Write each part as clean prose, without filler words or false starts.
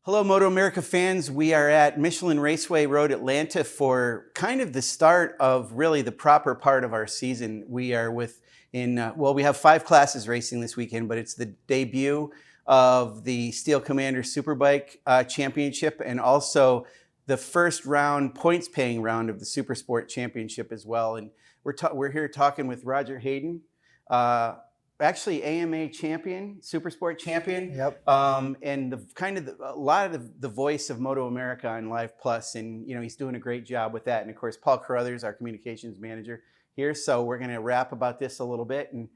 Hello, MotoAmerica fans. We are at Michelin Raceway Road Atlanta for kind of the start of really the proper part of our season. We are we have 5 classes racing this weekend, but it's the debut of the Steel Commander Superbike Championship and also the first round, points-paying round of the Supersport Championship as well. And we're here talking with Roger Hayden, actually AMA champion, Supersport champion. Yep. And a lot of the voice of MotoAmerica on Live Plus, and he's doing a great job with that. And of course, Paul Carruthers, our communications manager here. So we're going to rap about this a little bit. And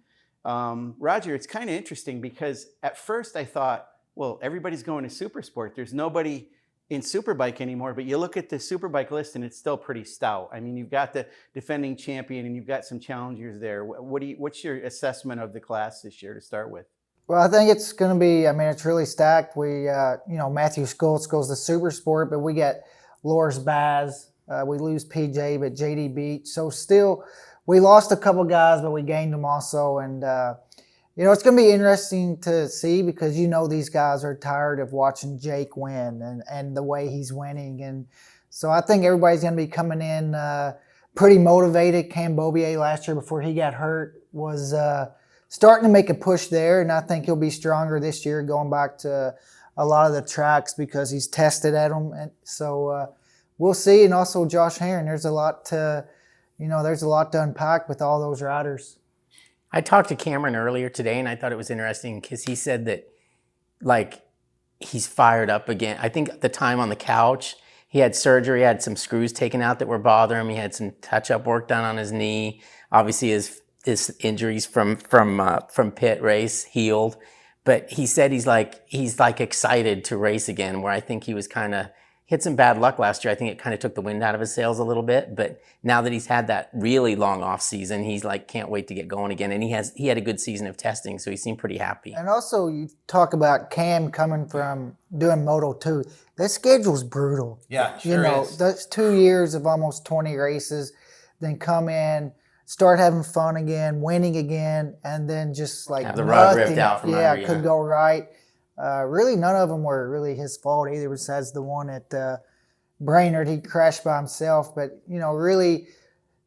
Roger, it's kind of interesting because at first I thought, well, everybody's going to Supersport. There's nobody in Superbike anymore, but you look at the Superbike list and it's still pretty stout. I mean, you've got the defending champion and you've got some challengers there. What's your assessment of the class this year to start with? Well, I think it's going to be, it's really stacked. We, Matthew Schultz goes to Supersport, but we get Loris Baz. We lose PJ, but JD Beach. So still, we lost a couple guys, but we gained them also. And, it's going to be interesting to see because these guys are tired of watching Jake win and the way he's winning. And so I think everybody's going to be coming in pretty motivated. Cam Beaubier last year before he got hurt was starting to make a push there, and I think he'll be stronger this year going back to a lot of the tracks because he's tested at them. And so we'll see. And also Josh Herron, there's a lot to unpack with all those riders. I talked to Cameron earlier today, and I thought it was interesting because he said that, he's fired up again. I think at the time on the couch, he had surgery, had some screws taken out that were bothering him. He had some touch-up work done on his knee. Obviously, his injuries from pit race healed, but he said he's excited to race again. Where I think he was he had some bad luck last year. I think it kind of took the wind out of his sails a little bit. But now that he's had that really long off season, he's can't wait to get going again. And he had a good season of testing, so he seemed pretty happy. And also, you talk about Cam coming from doing Moto2. That schedule's brutal. Yeah, sure is. That's 2 years of almost 20 races, then come in, start having fun again, winning again, and then just have the rug ripped out from under you. Could go right. Really, none of them were really his fault either, besides the one at Brainerd. He crashed by himself. But, really,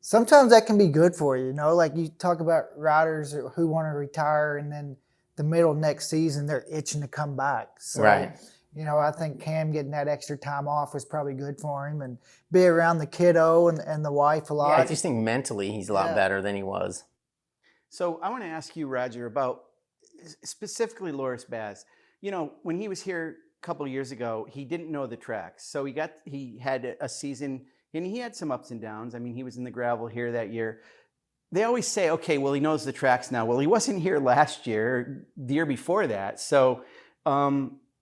sometimes that can be good for you. You talk about riders who want to retire and then the middle of next season, they're itching to come back. So, right. I think Cam getting that extra time off was probably good for him and be around the kiddo and the wife a lot. Yeah, I just think mentally he's a lot better than he was. So I want to ask you, Roger, about specifically Loris Baz. When he was here a couple of years ago, he didn't know the tracks. So he had a season, and he had some ups and downs. I mean, he was in the gravel here that year. They always say, okay, well, he knows the tracks now. Well, he wasn't here last year, the year before that. So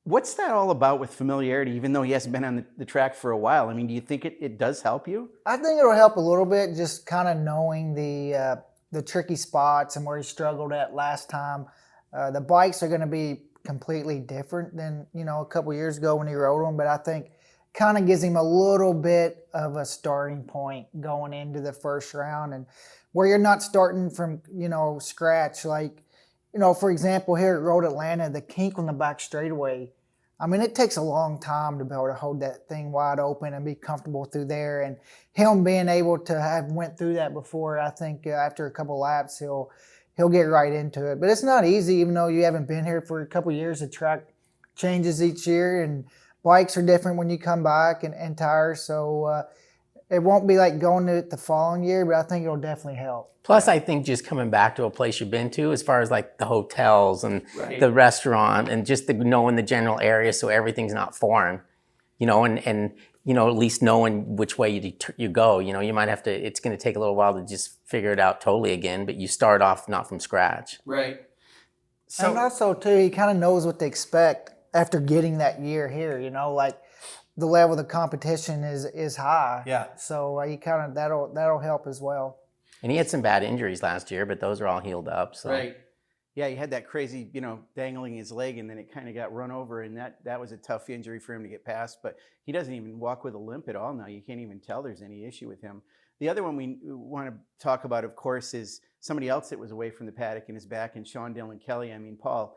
what's that all about with familiarity, even though he hasn't been on the track for a while? I mean, do you think it does help you? I think it'll help a little bit, just kind of knowing the tricky spots and where he struggled at last time. The bikes are going to be completely different than a couple years ago when he rode them, but I think kind of gives him a little bit of a starting point going into the first round, and where you're not starting from scratch. For example, here at Road Atlanta, the kink on the back straightaway, I mean, it takes a long time to be able to hold that thing wide open and be comfortable through there, and him being able to have went through that before, I think after a couple laps he'll get right into it. But it's not easy, even though you haven't been here for a couple years. The track changes each year, and bikes are different when you come back, and tires. So it won't be like going to it the following year, but I think it'll definitely help. Plus, I think just coming back to a place you've been to, as far as the hotels and the restaurant, and just knowing the general area, so everything's not foreign, and at least knowing which way you go. You might have to, it's going to take a little while to just figure it out totally again, but you start off not from scratch. Right. So, and also, too, he kind of knows what to expect after getting that year here, the level of the competition is high. Yeah. So he that'll help as well. And he had some bad injuries last year, but those are all healed up. So. Right. Yeah, he had that crazy, dangling his leg, and then it kind of got run over, and that was a tough injury for him to get past. But he doesn't even walk with a limp at all now. You can't even tell there's any issue with him. The other one we want to talk about, of course, is somebody else that was away from the paddock and is back, and Sean Dillon Kelly. I mean, Paul,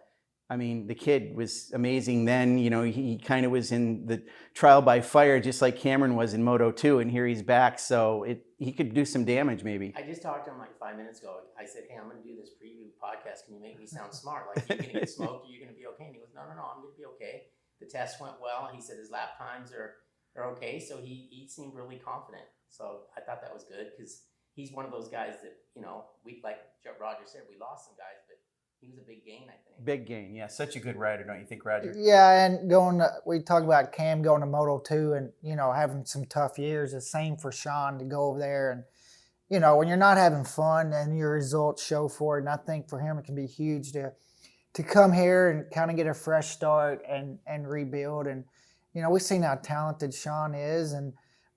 I mean, the kid was amazing then. You know, he kind of was in the trial by fire, just like Cameron was in Moto 2, and here he's back. So he could do some damage, maybe. I just talked to him like 5 minutes ago. I said, hey, I'm going to do this preview podcast. Can you make me sound smart? Like, you're going to get smoked, or you're going to be okay? And he goes, no, I'm going to be okay. The test went well. He said his lap times are okay. So he seemed really confident. So I thought that was good, because he's one of those guys that, you know, we, like Roger said, we lost some guys, but he was a big gain, I think. Big gain, yeah. Such a good rider, don't you think, Roger? Yeah, and we talk about Cam going to Moto 2 and, you know, having some tough years. The same for Sean to go over there. And, you know, when you're not having fun and your results show for it, and I think for him it can be huge to come here and kind of get a fresh start and rebuild. And, you know, we've seen how talented Sean is,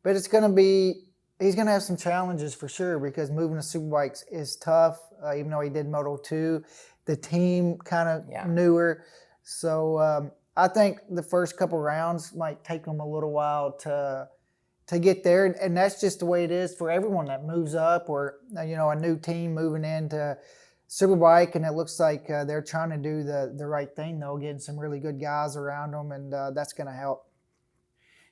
but it's going to be, he's going to have some challenges for sure, because moving to Superbikes is tough, even though he did Moto 2. The team kind of newer. So I think the first couple rounds might take them a little while to get there. And that's just the way it is for everyone that moves up, or, you know, a new team moving into Superbike. And it looks like they're trying to do the right thing, though, getting some really good guys around them. And that's going to help.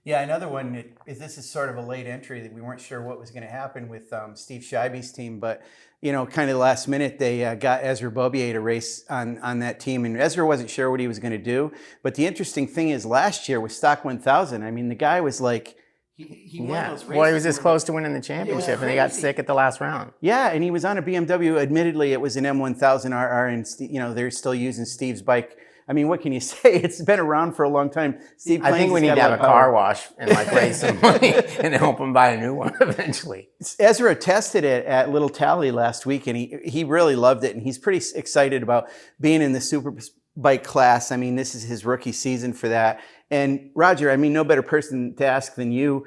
Yeah, another one, this is sort of a late entry that we weren't sure what was going to happen with Steve Scheibe's team, but, you know, kind of last minute, they got Ezra Bobier to race on that team, and Ezra wasn't sure what he was going to do. But the interesting thing is, last year with Stock 1000, I mean, the guy was like, he won those races. Well, he was this close to winning the championship, and he got sick at the last round. Yeah, and he was on a BMW. Admittedly, it was an M1000RR, and, you know, they're still using Steve's bike. I mean, what can you say? It's been around for a long time. Steve, I think we need to have a car wash and like raise some money and help him buy a new one eventually. Ezra tested it at Little Tally last week, and he really loved it, and he's pretty excited about being in the Superbike class. I mean, this is his rookie season for that. And Roger, I mean, no better person to ask than you.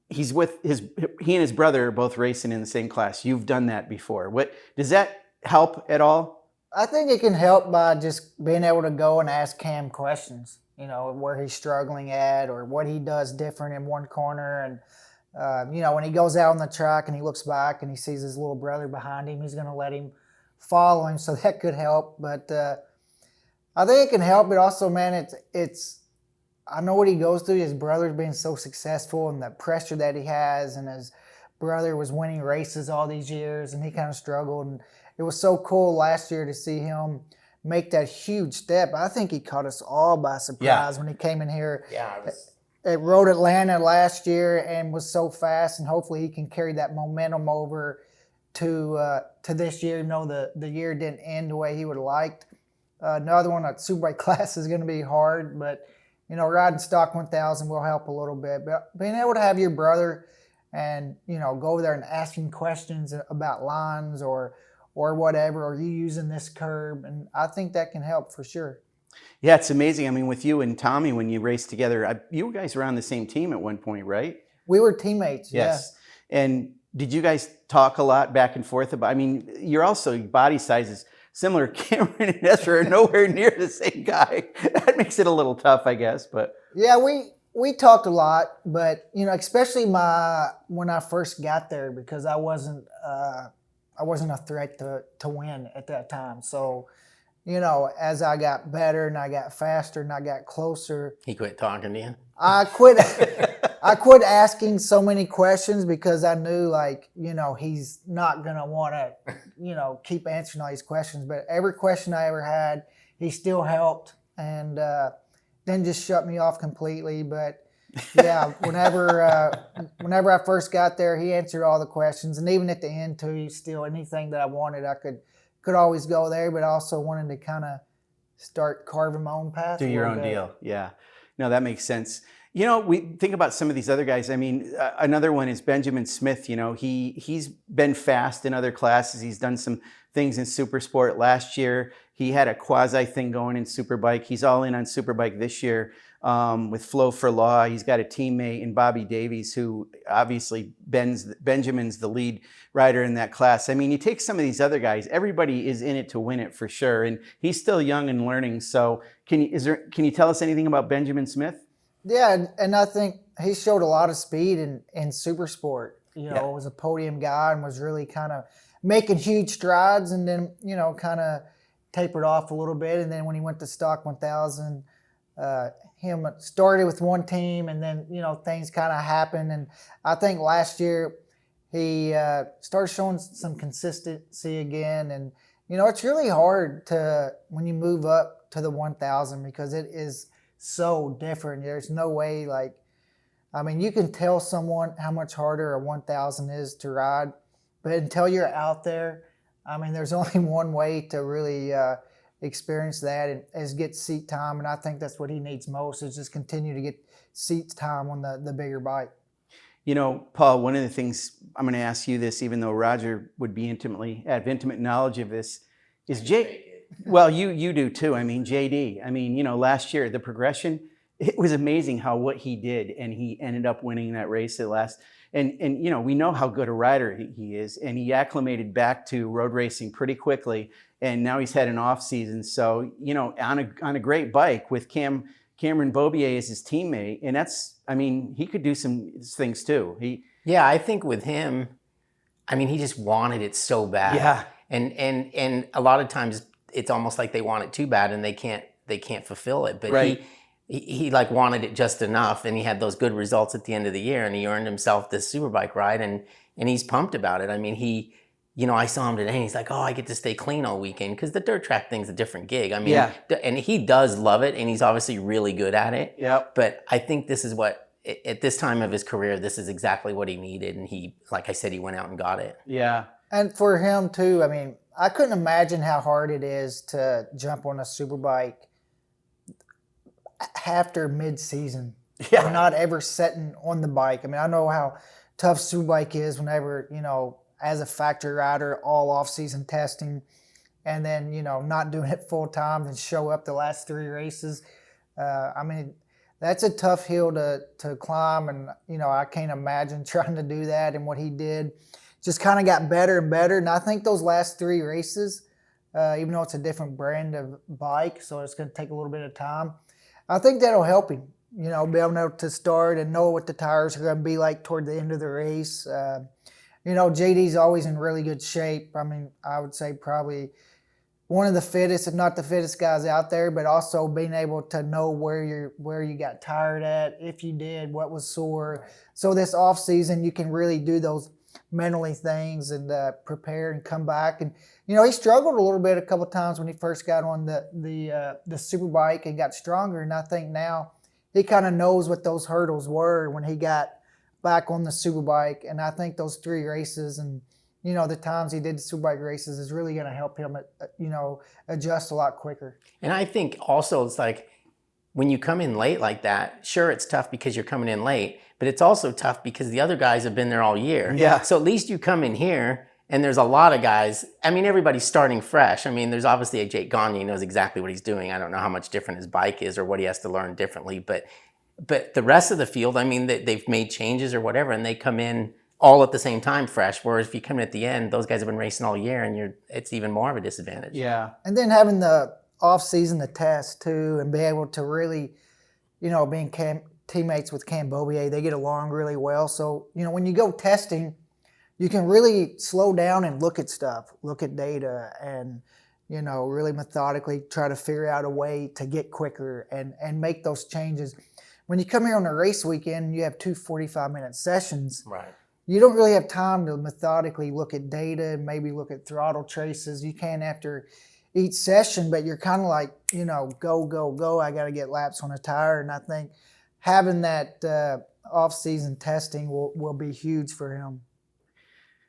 He and his brother are both racing in the same class. You've done that before. What does that help at all? I think it can help by just being able to go and ask Cam questions, you know, where he's struggling at or what he does different in one corner. And, you know, when he goes out on the track and he looks back and he sees his little brother behind him, he's going to let him follow him. So that could help. But I think it can help. But also, man, I know what he goes through. His brother's being so successful and the pressure that he has, and his brother was winning races all these years and he kind of struggled. And it was so cool last year to see him make that huge step. I think he caught us all by surprise when he came in here at Road Atlanta last year and was so fast. And hopefully he can carry that momentum over to this year, even though the year didn't end the way he would have liked. Another one at Superbike class is going to be hard, but, you know, riding Stock 1000 will help a little bit. But being able to have your brother and, you know, go over there and asking questions about lines or whatever, or you using this curb, and I think that can help for sure. Yeah, it's amazing. I mean, with you and Tommy, when you raced together, you guys were on the same team at one point, right? We were teammates, yes. Yeah. And did you guys talk a lot back and forth about, I mean, you're also, body sizes similar. Cameron and Ezra are nowhere near the same guy. That makes it a little tough, I guess, but. Yeah, we talked a lot, but, you know, especially when I first got there, because I wasn't a threat to win at that time. So, you know, as I got better and I got faster and I got closer. He quit talking to you? I quit asking so many questions, because I knew, like, you know, he's not going to want to, you know, keep answering all these questions. But every question I ever had, he still helped and didn't just shut me off completely. But yeah, whenever I first got there, he answered all the questions, and even at the end too, still anything that I wanted, I could always go there. But I also wanted to kind of start carving my own path. Do your own deal, yeah. No, that makes sense. You know, we think about some of these other guys. I mean, another one is Benjamin Smith. You know, he's been fast in other classes. He's done some things in Supersport last year. He had a quasi thing going in Superbike. He's all in on Superbike this year. With Flow for Law. He's got a teammate in Bobby Davies, who obviously Benjamin's the lead rider in that class. I mean, you take some of these other guys, everybody is in it to win it for sure. And he's still young and learning. So can you tell us anything about Benjamin Smith? Yeah, and I think he showed a lot of speed in Supersport. You know, was a podium guy and was really kind of making huge strides, and then, you know, kind of tapered off a little bit. And then when he went to stock 1000, him started with one team, and then, things kind of happened. And I think last year he started showing some consistency again. And, it's really hard when you move up to the 1000, because it is so different. There's no way, you can tell someone how much harder a 1000 is to ride, but until you're out there, there's only one way to really experience that, and is get seat time. And I think that's what he needs most, is just continue to get seat time on the bigger bike. Paul, one of the things I'm going to ask you this, even though Roger would be have intimate knowledge of this, is well, you do too. JD, last year, the progression, it was amazing what he did, and he ended up winning that race at last. And we know how good a rider he is, and he acclimated back to road racing pretty quickly, and now he's had an off season. So, on a great bike with Cameron Beaubier as his teammate, and that's, he could do some things too. Yeah, I think with him, he just wanted it so bad. Yeah. And a lot of times it's almost like they want it too bad and they can't fulfill it. But right. he wanted it just enough, and he had those good results at the end of the year, and he earned himself this Superbike ride, and he's pumped about it. I saw him today, and he's like, oh, I get to stay clean all weekend, because the dirt track thing's a different gig. Yeah. And he does love it, and he's obviously really good at it. Yep. But I think this is what, at this time of his career, this is exactly what he needed, and he, like I said, he went out and got it. Yeah. And for him too, I couldn't imagine how hard it is to jump on a Superbike after mid-season. Yeah. You're not ever sitting on the bike. I know how tough Superbike is whenever, as a factory rider, all off-season testing, and then, not doing it full-time and show up the last 3 races. That's a tough hill to climb, and, I can't imagine trying to do that. And what he did just kind of got better and better. And I think those last 3 races, even though it's a different brand of bike, so it's going to take a little bit of time, I think that'll help him, be able to start and know what the tires are going to be like toward the end of the race. JD's always in really good shape. I would say probably one of the fittest, if not the fittest guys out there, but also being able to know where you got tired at, if you did, what was sore. So this off season, you can really do those mentally things and prepare and come back. And he struggled a little bit a couple of times when he first got on the Superbike and got stronger. And I think now he kind of knows what those hurdles were when he got back on the Superbike. And I think those 3 races and the times he did the Superbike races is really going to help him adjust a lot quicker. And I think also it's like, when you come in late like that, sure, it's tough because you're coming in late, but it's also tough because the other guys have been there all year. Yeah. So at least you come in here, and there's a lot of guys. Everybody's starting fresh. There's obviously a Jake Gagne who knows exactly what he's doing. I don't know how much different his bike is or what he has to learn differently, but the rest of the field, they've made changes or whatever, and they come in all at the same time fresh. Whereas if you come in at the end, those guys have been racing all year, and it's even more of a disadvantage. Yeah. And then having the off season to test too, and be able to really, being teammates with Cam Beaubier, they get along really well. So, when you go testing, you can really slow down and look at stuff, look at data, and, really methodically try to figure out a way to get quicker and make those changes. When you come here on a race weekend, you have 2 45-minute sessions. Right. You don't really have time to methodically look at data and maybe look at throttle traces. You can after each session, but you're kind of like, go, go, go. I got to get laps on a tire. And I think having that off-season testing will be huge for him.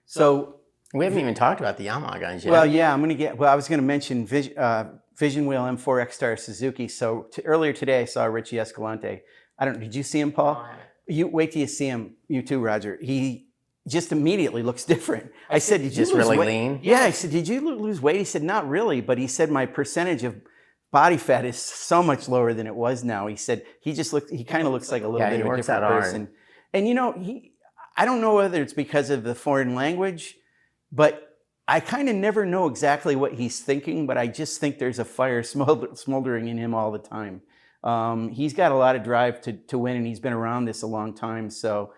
So we haven't even talked about the Yamaha guys yet. Well, yeah, I was going to mention Vision Wheel M4 X-Star Suzuki. So earlier today, I saw Richie Escalante. Did you see him, Paul? You wait till you see him. You too, Roger. He just immediately looks different. I said, did you just lose really weight? lean? Yeah, I said, did you lose weight? He said, not really, but he said my percentage of body fat is so much lower than it was now. He said he kind of looks like a little bit of a different person. And I don't know whether it's because of the foreign language, but I kind of never know exactly what he's thinking, but I just think there's a fire smoldering in him all the time. He's got a lot of drive to win, and he's been around this a long time. So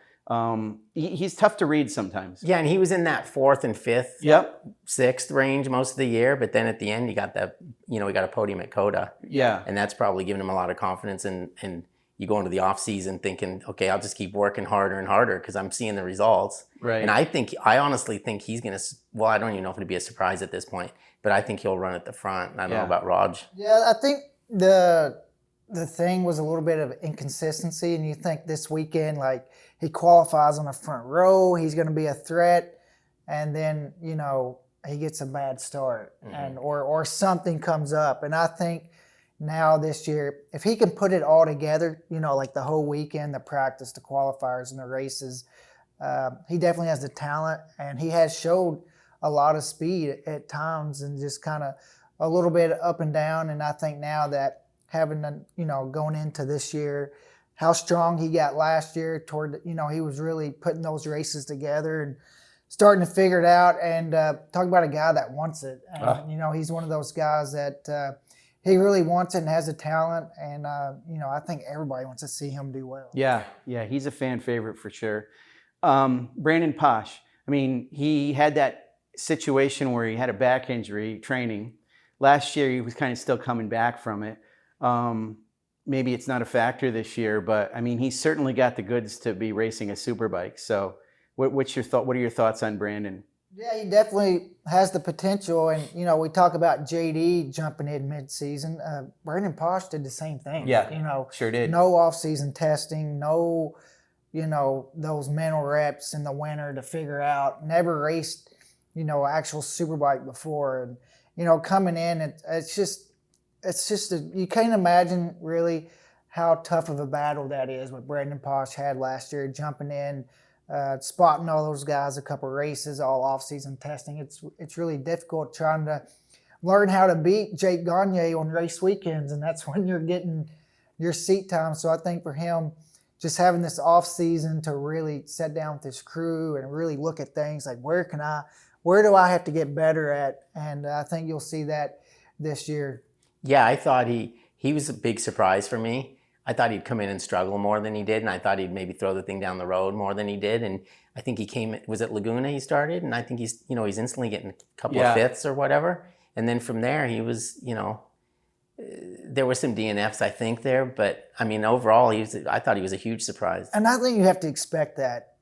He's tough to read sometimes. Yeah, and he was in that 4th and 5th, Yep. 6th range most of the year, but then at the end, he got that, he got a podium at Coda. Yeah. And that's probably given him a lot of confidence. And you go into the off season thinking, okay, I'll just keep working harder and harder because I'm seeing the results. Right. And I honestly think he's going to, well, I don't even know if it'd be a surprise at this point, but I think he'll run at the front. I don't know about Raj. Yeah, I think the thing was a little bit of inconsistency, and you think this weekend, like, he qualifies on the front row, he's going to be a threat, and then he gets a bad start, and or something comes up. And I think now this year, if he can put it all together, like the whole weekend, the practice, the qualifiers, and the races, he definitely has the talent, and he has showed a lot of speed at times, and just kind of a little bit up and down. And I think now that having going into this year, how strong he got last year toward, he was really putting those races together and starting to figure it out. And talk about a guy that wants it. And, he's one of those guys that he really wants it and has the talent. And, I think everybody wants to see him do well. Yeah, he's a fan favorite for sure. Brandon Posh, I mean, he had that situation where he had a back injury training. Last year, he was kind of still coming back from it. Maybe it's not a factor this year, but I mean, he's certainly got the goods to be racing a superbike. So what's your thought? What are your thoughts on Brandon? Yeah, he definitely has the potential. And, we talk about JD jumping in mid-season. Brandon Posh did the same thing. Yeah, sure did. No off-season testing, no, those mental reps in the winter to figure out, never raced, actual superbike before. And, coming in, it's just you can't imagine really how tough of a battle that is what Brandon Posh had last year, jumping in, spotting all those guys a couple races, all off-season testing. It's really difficult trying to learn how to beat Jake Gagne on race weekends, and that's when you're getting your seat time. So I think for him, just having this off-season to really sit down with his crew and really look at things like where do I have to get better at? And I think you'll see that this year. Yeah, I thought he was a big surprise for me. I thought he'd come in and struggle more than he did, and I thought he'd maybe throw the thing down the road more than he did. And I think was it Laguna he started? And I think he's instantly getting a couple of fifths or whatever. And then from there, he was, there were some DNFs, I think, there. But, I mean, overall, I thought he was a huge surprise. And I think you have to expect that.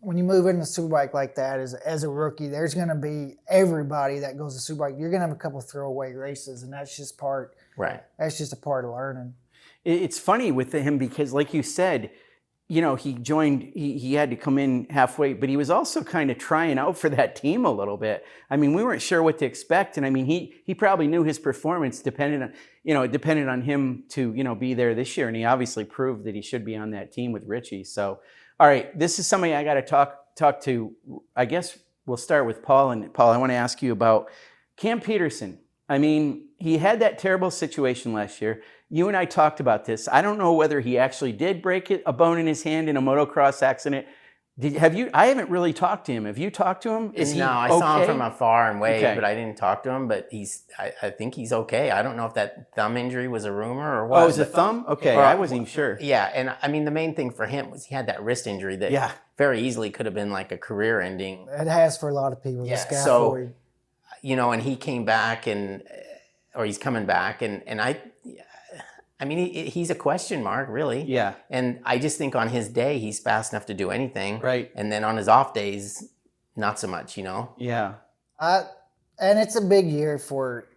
When you move into Superbike like that as a rookie, there's going to be everybody that goes to Superbike. You're going to have a couple throwaway races, and that's just part. Right. That's just a part of learning. It's funny with him because, like you said, he joined. He had to come in halfway, but he was also kind of trying out for that team a little bit. I mean, we weren't sure what to expect, and I mean, he probably knew his performance depended on him to be there this year, and he obviously proved that he should be on that team with Richie. So. All right, this is somebody I got to talk to. I guess we'll start with Paul. And Paul, I want to ask you about Cam Peterson. I mean, he had that terrible situation last year. You and I talked about this. I don't know whether he actually did break a bone in his hand in a motocross accident. I haven't really talked to him. Have you talked to him? No, I saw him from afar and waved, but I didn't talk to him. But I think he's okay. I don't know if that thumb injury was a rumor or what. Oh, it was a thumb? Okay, I wasn't even sure. Yeah, and I mean, the main thing for him was he had that wrist injury that very easily could have been like a career-ending. It has for a lot of people. Yeah, so, and he came back or he's coming back, and I mean, he's a question mark, really. Yeah. And I just think on his day, he's fast enough to do anything. Right. And then on his off days, not so much, Yeah. And it's a big year for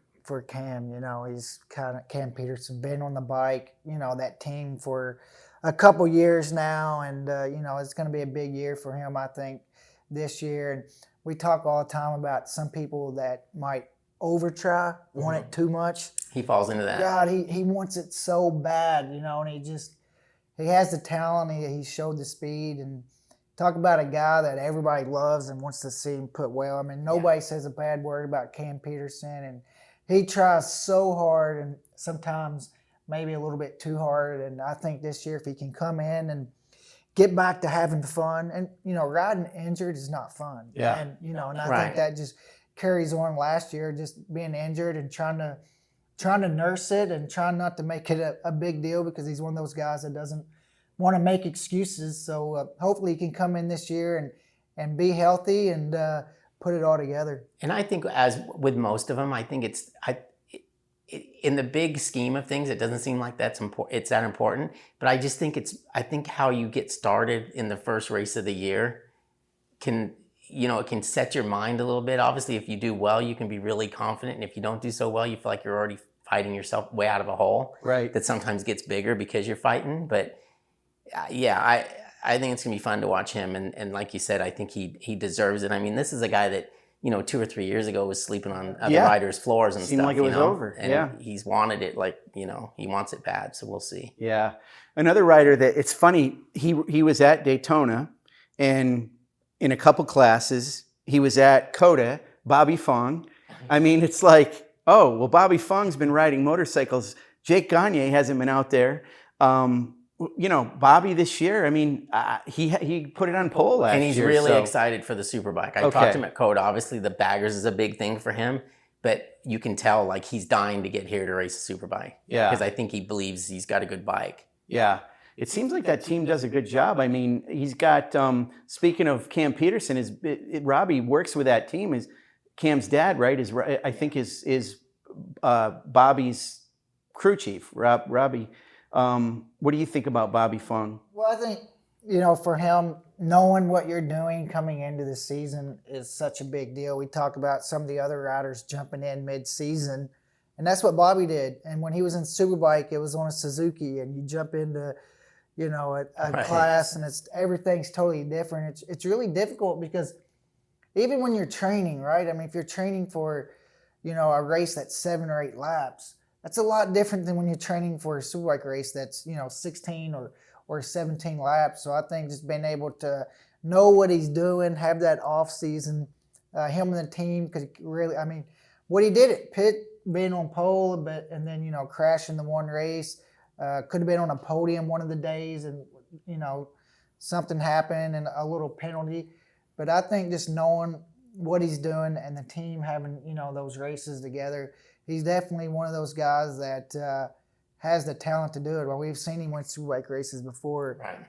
Cam. He's Cam Peterson, been on the bike, that team for a couple years now. And, it's going to be a big year for him, I think, this year. And we talk all the time about some people that might over-try, want it too much. He falls into that. God, he wants it so bad, and he has the talent, he showed the speed, and talk about a guy that everybody loves and wants to see him put well. I mean, nobody says a bad word about Cam Peterson, and he tries so hard and sometimes maybe a little bit too hard. And I think this year, if he can come in and get back to having fun, and, riding injured is not fun. Yeah. And, and I think that just carries on last year, just being injured and trying to nurse it and trying not to make it a big deal, because he's one of those guys that doesn't want to make excuses. So hopefully he can come in this year and be healthy and put it all together. And I think, as with most of them, I think in the big scheme of things, it doesn't seem like it's that important. But I just think I think how you get started in the first race of the year it can set your mind a little bit. Obviously, if you do well, you can be really confident. And if you don't do so well, you feel like you're already fighting yourself way out of a hole. Right. That sometimes gets bigger because you're fighting. But yeah, I think it's going to be fun to watch him. And like you said, I think he deserves it. I mean, this is a guy that, 2 or 3 years ago was sleeping on other riders' floors and Seemed stuff. like it was over. And he's wanted it he wants it bad. So we'll see. Yeah. Another rider that, it's funny, he was at Daytona, and in a couple classes, he was at COTA, Bobby Fong. I mean, it's like, oh, well, Bobby Fong's been riding motorcycles. Jake Gagne hasn't been out there. Bobby this year, I mean, he put it on pole last year. And he's really excited for the Superbike. I talked to him at COTA. Obviously, the baggers is a big thing for him, but you can tell he's dying to get here to race a Superbike. Yeah. Because I think he believes he's got a good bike. Yeah. It seems like that team does a good job. I mean, he's got, speaking of Cam Peterson, Robbie works with that team. Cam's dad, right, I think is Bobby's crew chief, Robbie. What do you think about Bobby Fong? Well, I think, for him, knowing what you're doing coming into the season is such a big deal. We talk about some of the other riders jumping in mid-season, and that's what Bobby did. And when he was in Superbike, it was on a Suzuki, and you jump into, a class, and everything's totally different. It's really difficult because even when you're training, right? I mean, if you're training for, a race that's 7 or 8 laps, that's a lot different than when you're training for a Superbike race that's, 16 or 17 laps. So I think just being able to know what he's doing, have that off season, him and the team, because really, I mean, what he did at Pitt, being on pole a bit, and then, crashing the one race, could have been on a podium one of the days, and, something happened and a little penalty. But I think just knowing what he's doing and the team having, those races together, he's definitely one of those guys that has the talent to do it. Well, we've seen him win Superbike races before. Right.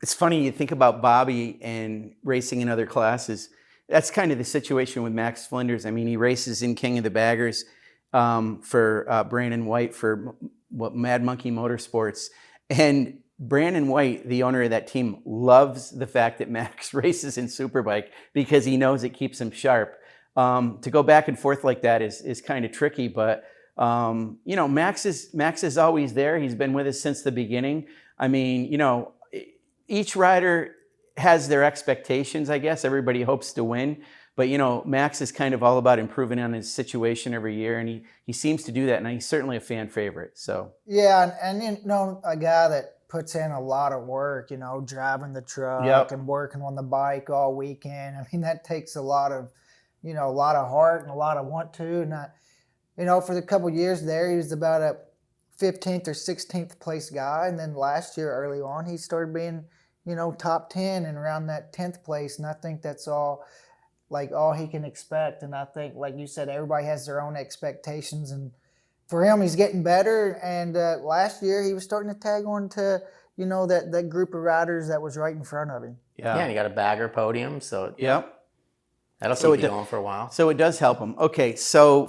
It's funny, you think about Bobby and racing in other classes. That's kind of the situation with Max Flinders. I mean, he races in King of the Baggers for Brandon White for Mad Monkey Motorsports. And Brandon White, the owner of that team, loves the fact that Max races in Superbike because he knows it keeps him sharp. To go back and forth like that is kind of tricky, but Max is always there. He's been with us since the beginning. I mean, each rider has their expectations, I guess. Everybody hopes to win, but Max is kind of all about improving on his situation every year, and he seems to do that, and he's certainly a fan favorite. So yeah, and a guy that puts in a lot of work, driving the truck and working on the bike all weekend. I mean, that takes a lot of heart and a lot of want to. And for the couple years there, he was about a 15th or 16th place guy. And then last year, early on, he started being, top 10 and around that 10th place. And I think that's all he can expect. And I think, like you said, everybody has their own expectations. And for him, he's getting better. And last year, he was starting to tag on to, that group of riders that was right in front of him. Yeah, and he got a bagger podium. So that'll keep you going for a while. So it does help him. Okay, so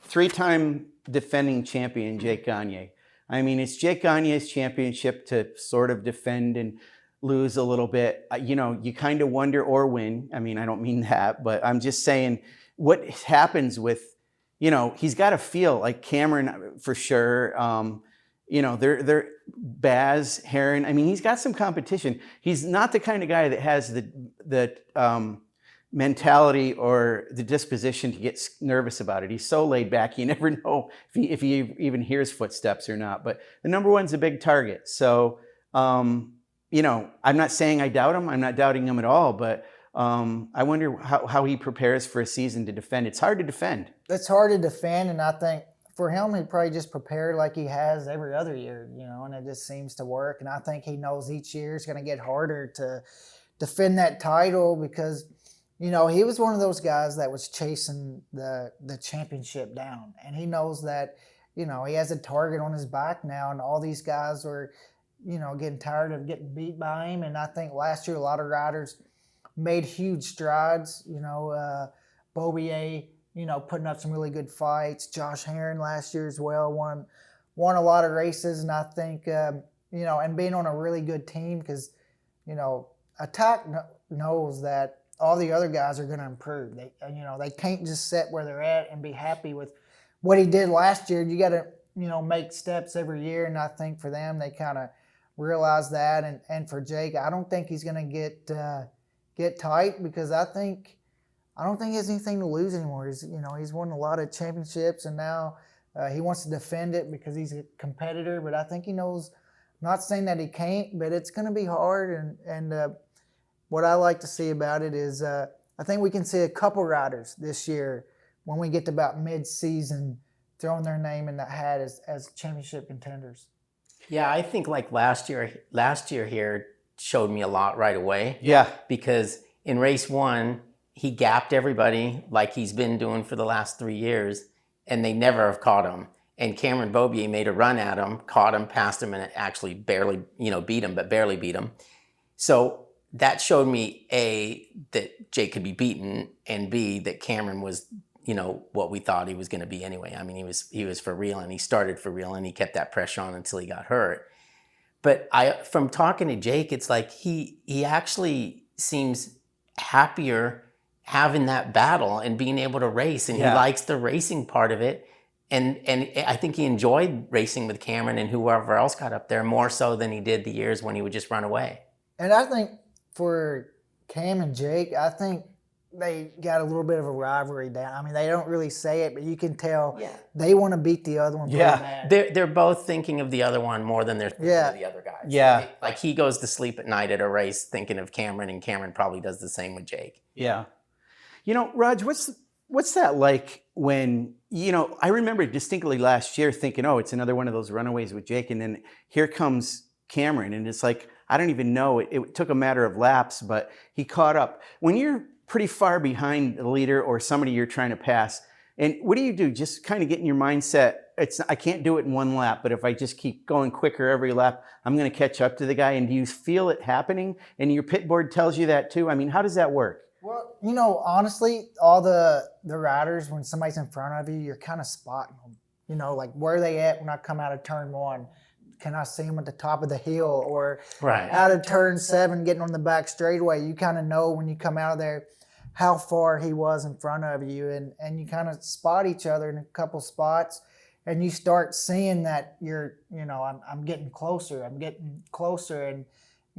3-time defending champion Jake Gagne. I mean, it's Jake Gagne's championship to sort of defend and lose a little bit. You kind of wonder, or win. I mean, I don't mean that, but I'm just saying what happens with, he's got to feel like Cameron for sure. They're Baz, Heron. I mean, he's got some competition. He's not the kind of guy that has the mentality or the disposition to get nervous about it. He's so laid back. You never know if he even hears footsteps or not. But the number one's a big target. So, I'm not saying I doubt him. I'm not doubting him at all. But I wonder how he prepares for a season to defend. It's hard to defend. It's hard to defend, and I think for him, he probably just prepared like he has every other year, and it just seems to work. And I think he knows each year is going to get harder to defend that title because, he was one of those guys that was chasing the championship down. And he knows that, he has a target on his back now, and all these guys are, getting tired of getting beat by him. And I think last year a lot of riders made huge strides. Bobier, putting up some really good fights. Josh Herron last year as well won a lot of races, and I think and being on a really good team, because Attack knows that all the other guys are going to improve. They can't just sit where they're at and be happy with what he did last year. You got to make steps every year, and I think for them they kind of realize that. And for Jake, I don't think he's going to get tight, because I don't think he has anything to lose anymore. He's won a lot of championships, and now he wants to defend it because he's a competitor. But I think he knows. Not saying that he can't, but it's going to be hard. And what I like to see about it is I think we can see a couple riders this year when we get to about mid-season throwing their name in the hat as championship contenders. Yeah, I think like last year here showed me a lot right away. Yeah. Because in race 1, he gapped everybody like he's been doing for the last 3 years, and they never have caught him. And Cameron Bobier made a run at him, caught him, passed him, and actually barely, beat him, but barely beat him. So that showed me, A, that Jake could be beaten, and B, that Cameron was, what we thought he was going to be anyway. I mean, he was for real, and he started for real, and he kept that pressure on until he got hurt. But from talking to Jake, it's like he actually seems happier having that battle and being able to race, and he likes the racing part of it. And I think he enjoyed racing with Cameron and whoever else got up there more so than he did the years when he would just run away. And I think for Cam and Jake, I think they got a little bit of a rivalry down. I mean, they don't really say it, but you can tell they want to beat the other one pretty bad. They're both thinking of the other one more than they're thinking of the other guys. Yeah. Like he goes to sleep at night at a race thinking of Cameron, and Cameron probably does the same with Jake. Yeah. Raj, what's that like when, I remember distinctly last year thinking, oh, it's another one of those runaways with Jake. And then here comes Cameron. And it's like, I don't even know. It took a matter of laps, but he caught up. When you're pretty far behind the leader or somebody you're trying to pass, and what do you do? Just kind of get in your mindset, I can't do it in one lap, but if I just keep going quicker every lap, I'm going to catch up to the guy. And do you feel it happening? And your pit board tells you that too? I mean, how does that work? Well, honestly, all the riders, when somebody's in front of you, you're kind of spotting them. Like where are they at when I come out of turn 1? Can I see them at the top of the hill, or out of turn 7 getting on the back straightaway? You kind of know when you come out of there how far he was in front of you, and you kind of spot each other in a couple spots, and you start seeing that I'm getting closer, and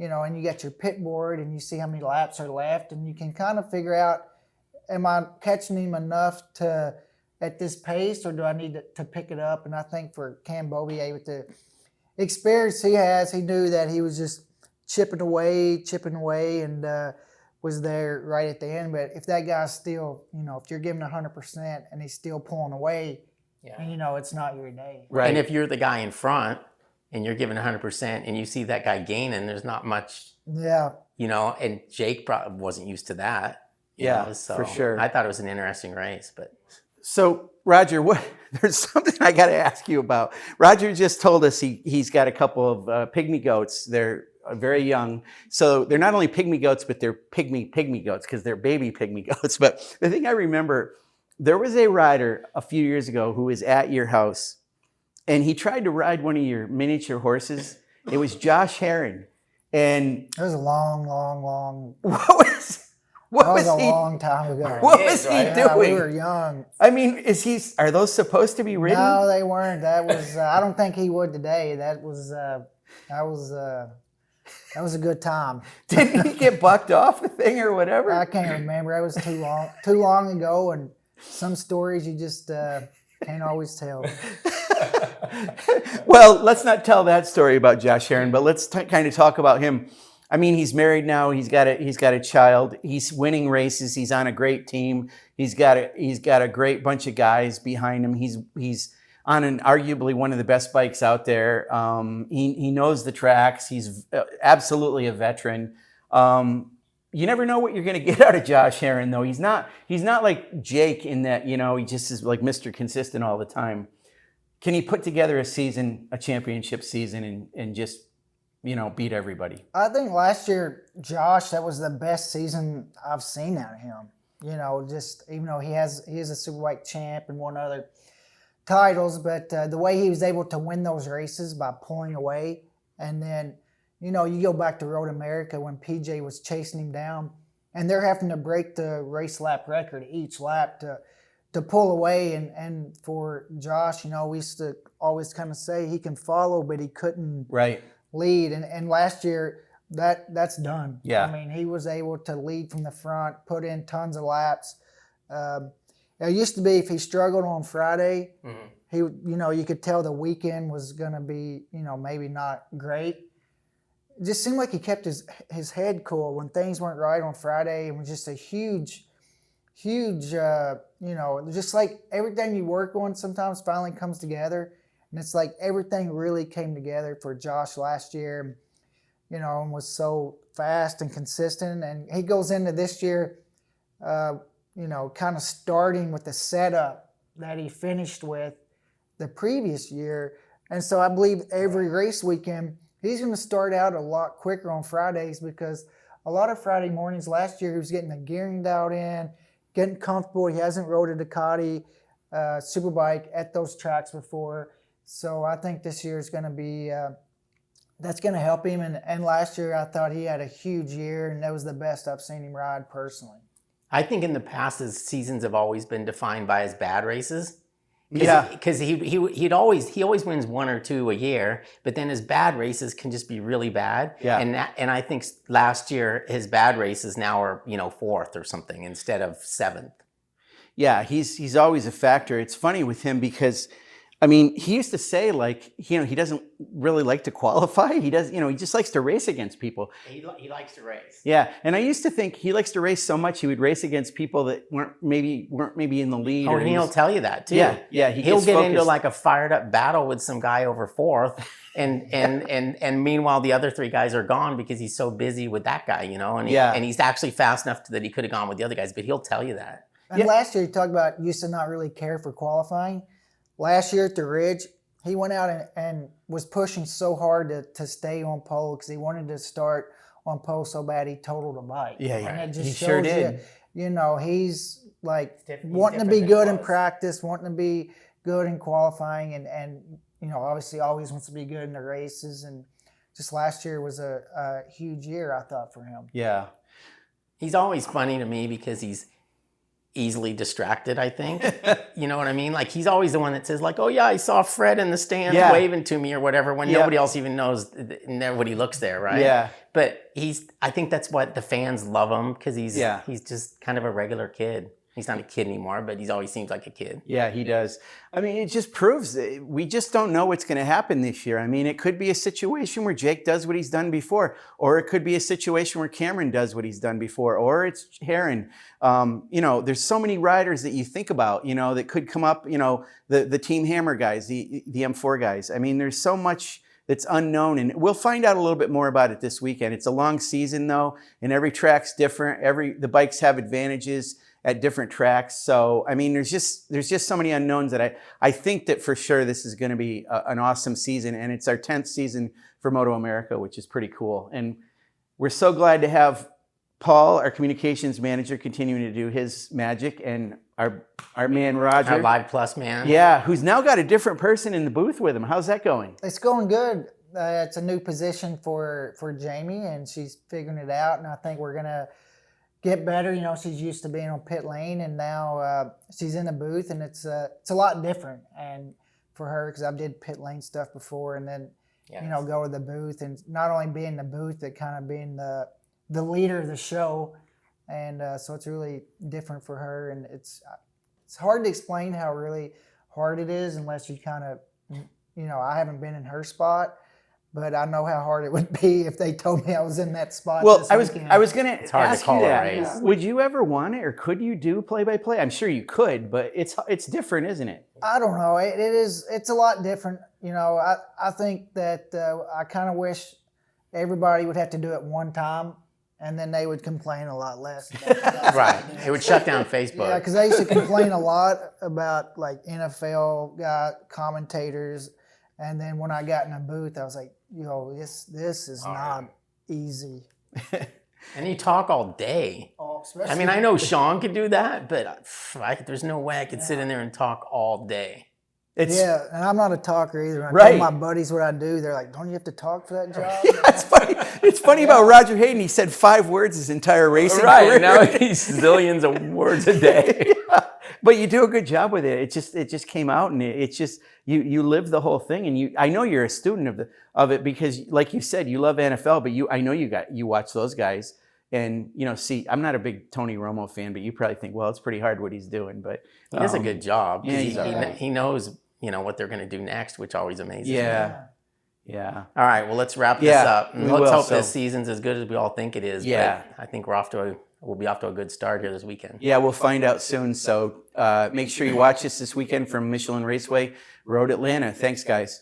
and you got your pit board, and you see how many laps are left, and you can kind of figure out, am I catching him enough at this pace, or do I need to pick it up? And I think for Cam Bobier, with the experience he has, he knew that he was just chipping away, and was there right at the end. But if that guy's still, if you're giving 100% and he's still pulling away, and it's not your day. Right. And if you're the guy in front and you're giving 100% and you see that guy gaining, there's not much. Yeah. And Jake probably wasn't used to that. So for sure. I thought it was an interesting race, but. So Roger, there's something I got to ask you about. Roger just told us he's got a couple of pygmy goats. They're very young. So they're not only pygmy goats, but they're pygmy goats because they're baby pygmy goats. But the thing I remember, there was a rider a few years ago who was at your house, and he tried to ride one of your miniature horses. It was Josh Herron. And it was a long. What was was a long time ago. What was he doing? We were young. I mean, are those supposed to be ridden? No, they weren't. That was. I don't think he would today. That was a good time. Didn't he get bucked off the thing or whatever? I can't remember. It was too long ago, and some stories you just can't always tell. Well, let's not tell that story about Josh Herron, but let's kind of talk about him. I mean, he's married now. He's got a child. He's winning races. He's on a great team. He's got a great bunch of guys behind him. He's on arguably one of the best bikes out there. He knows the tracks. He's absolutely a veteran. You never know what you're going to get out of Josh Herron, though. He's not like Jake in that, he just is like Mr. Consistent all the time. Can he put together a championship season, and just, beat everybody? I think last year, Josh, that was the best season I've seen out of him. Just even though he is a Superbike champ and won other titles, but the way he was able to win those races by pulling away, and then you go back to Road America when PJ was chasing him down, and they're having to break the race lap record each lap to pull away, and for Josh, we used to always kind of say he can follow, but he couldn't lead, and last year that's done. Yeah, I mean, he was able to lead from the front, put in tons of laps. It used to be if he struggled on Friday, he you could tell the weekend was going to be maybe not great. It just seemed like he kept his head cool when things weren't right on Friday. It was just a huge, just like everything you work on sometimes finally comes together. And it's like everything really came together for Josh last year, and was so fast and consistent. And he goes into this year, kind of starting with the setup that he finished with the previous year. And so I believe every race weekend, he's going to start out a lot quicker on Fridays, because a lot of Friday mornings last year, he was getting the gearing dialed in, getting comfortable. He hasn't rode a Ducati Superbike at those tracks before. So I think this year is going to be, that's going to help him. And last year I thought he had a huge year, and that was the best I've seen him ride personally. I think in the past his seasons have always been defined by his bad races. Because he always wins one or two a year, but then his bad races can just be really bad. Yeah. And I think last year his bad races now are 4th or something instead of 7th. Yeah, he's always a factor. It's funny with him because, I mean, he used to say, like, he doesn't really like to qualify. He does, he just likes to race against people. He likes to race. Yeah, and I used to think he likes to race so much he would race against people that weren't maybe in the lead. Oh, and he'll tell you that too. Yeah. He'll get into like a fired up battle with some guy over 4th, and meanwhile the other 3 guys are gone because he's so busy with that guy, and he's actually fast enough that he could have gone with the other guys, but he'll tell you that. And last year he talked about used to not really care for qualifying. Last year at the Ridge, he went out and was pushing so hard to stay on pole because he wanted to start on pole so bad he totaled a bike. Yeah, and it just he shows sure did. He's like he's wanting to be good in was. practice, wanting to be good in qualifying, and obviously always wants to be good in the races. And just last year was a huge year, I thought, for him. Yeah. He's always funny to me because he's easily distracted, I think. You know what I mean? Like, he's always the one that says, like, oh yeah, I saw Fred in the stands waving to me or whatever, when nobody else even knows, nobody looks there, right? Yeah. But I think that's what the fans love him, because he's just kind of a regular kid. He's not a kid anymore, but he always seems like a kid. Yeah, he does. I mean, it just proves that we just don't know what's going to happen this year. I mean, it could be a situation where Jake does what he's done before, or it could be a situation where Cameron does what he's done before, or it's Heron. There's so many riders that you think about, that could come up, the Team Hammer guys, the M4 guys. I mean, there's so much that's unknown, and we'll find out a little bit more about it this weekend. It's a long season though, and every track's different. The bikes have advantages at different tracks. So, I mean, there's just so many unknowns that I think that for sure this is going to be an awesome season, and it's our 10th season for MotoAmerica, which is pretty cool. And we're so glad to have Paul, our communications manager, continuing to do his magic, and our man Roger, Our Live Plus man. Yeah, who's now got a different person in the booth with him. How's that going? It's going good. It's a new position for Jamie, and she's figuring it out, and I think we're going to get better. She's used to being on pit lane, and now she's in the booth, and it's a lot different. And for her, because I did pit lane stuff before, and then go to the booth, and not only being in the booth, but kind of being the leader of the show. And so it's really different for her, and it's hard to explain how really hard it is unless you kind of I haven't been in her spot. But I know how hard it would be if they told me I was in that spot. Well, I was going to hard to ask call you a that. race. Would you ever want it, or could you do play-by-play? I'm sure you could, but it's different, isn't it? I don't know. It is. It's a lot different. I think that I kind of wish everybody would have to do it one time, and then they would complain a lot less. About Right. It would shut down Facebook. Yeah, because I used to complain a lot about like NFL commentators, and then when I got in a booth, I was like, this is not easy. And you talk all day. Especially I mean, I know Sean could do that, but there's no way I could sit in there and talk all day. Yeah, and I'm not a talker either. When I Right. tell my buddies what I do, they're like, "Don't you have to talk for that job?" It's funny. It's funny about Roger Hayden. He said 5 words his entire racing Right. career. Now he's zillions of words a day. Yeah. But you do a good job with it. It just came out, and it's just you live the whole thing. And I know you're a student of it because, like you said, you love NFL, but I know you watch those guys. And, see, I'm not a big Tony Romo fan, but you probably think, well, it's pretty hard what he's doing. But He does a good job. yeah, He knows, what they're going to do next, which always amazes me. Yeah. All right, well, let's wrap this up. And we let's will, hope so- this season's as good as we all think it is. Yeah. But I think we'll be off to a good start here this weekend. Yeah, we'll find out soon. So make sure you watch us this weekend from Michelin Raceway Road Atlanta. Thanks, guys.